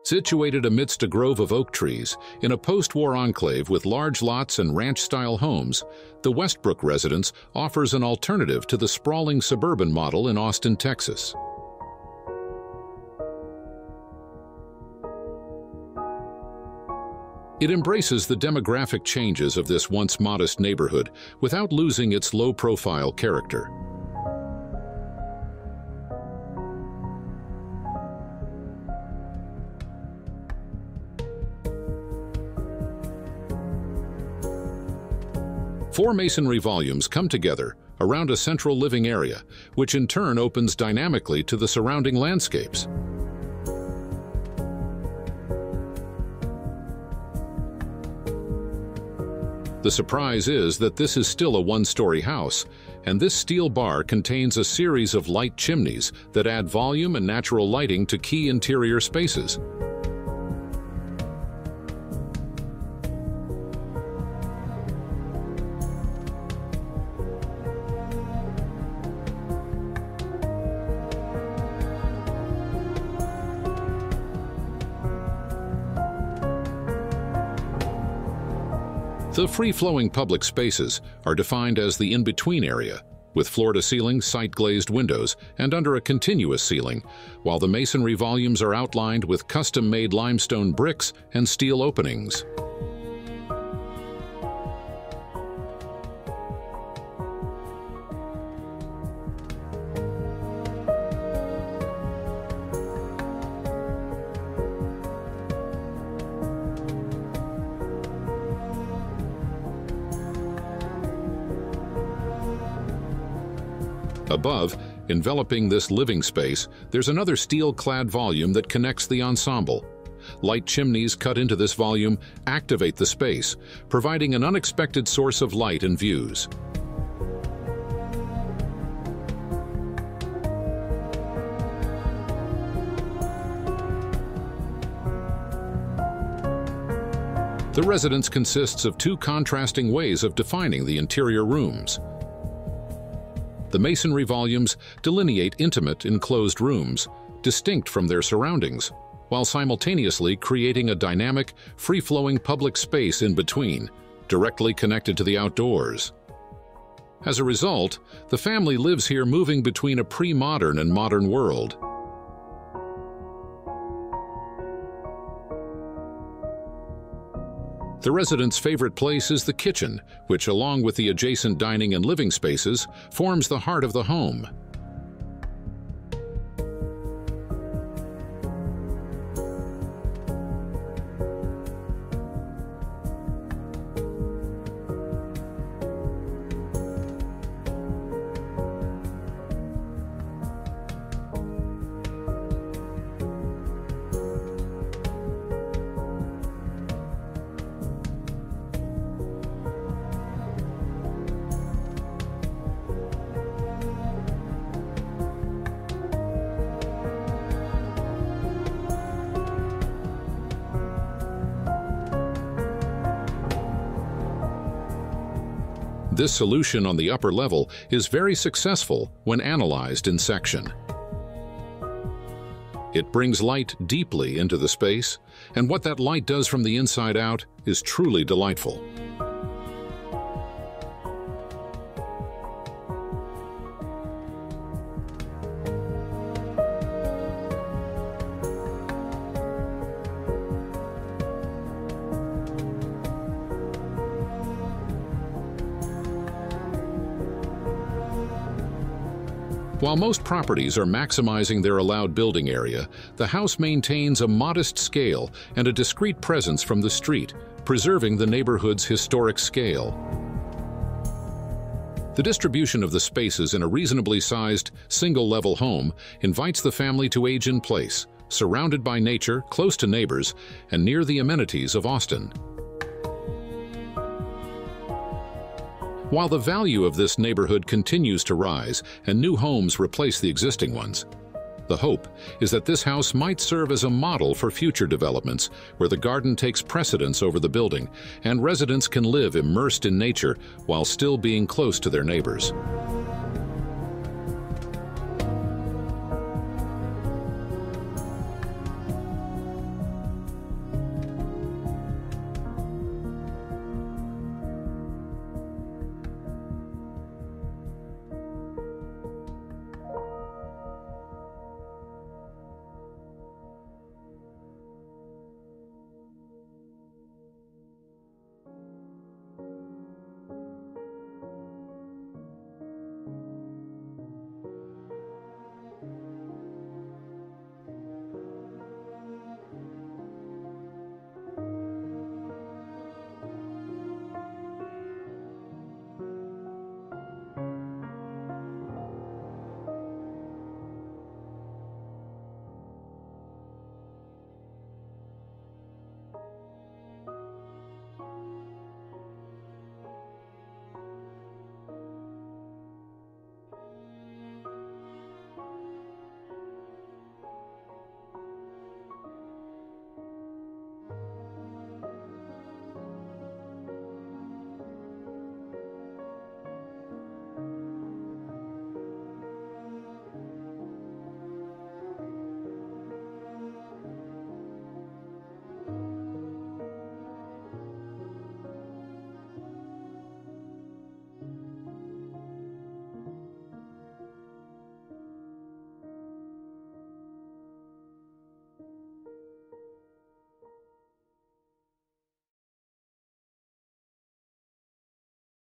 Situated amidst a grove of oak trees, in a post-war enclave with large lots and ranch-style homes, the Westbrook Residence offers an alternative to the sprawling suburban model in Austin, Texas. It embraces the demographic changes of this once modest neighborhood without losing its low-profile character. Four masonry volumes come together around a central living area, which in turn opens dynamically to the surrounding landscapes. The surprise is that this is still a one-story house, and this steel bar contains a series of light chimneys that add volume and natural lighting to key interior spaces. The free-flowing public spaces are defined as the in-between area, with floor-to-ceiling, sight-glazed windows and under a continuous ceiling, while the masonry volumes are outlined with custom-made limestone bricks and steel openings. Above, enveloping this living space, there's another steel-clad volume that connects the ensemble. Light chimneys cut into this volume activate the space, providing an unexpected source of light and views. The residence consists of two contrasting ways of defining the interior rooms. The masonry volumes delineate intimate, enclosed rooms, distinct from their surroundings, while simultaneously creating a dynamic, free-flowing public space in between, directly connected to the outdoors. As a result, the family lives here moving between a pre-modern and modern world. The residents' favorite place is the kitchen, which, along with the adjacent dining and living spaces, forms the heart of the home. This solution on the upper level is very successful when analyzed in section. It brings light deeply into the space, and what that light does from the inside out is truly delightful. While most properties are maximizing their allowed building area, the house maintains a modest scale and a discrete presence from the street, preserving the neighborhood's historic scale. The distribution of the spaces in a reasonably sized, single-level home invites the family to age in place, surrounded by nature, close to neighbors, and near the amenities of Austin. While the value of this neighborhood continues to rise and new homes replace the existing ones, the hope is that this house might serve as a model for future developments where the garden takes precedence over the building and residents can live immersed in nature while still being close to their neighbors.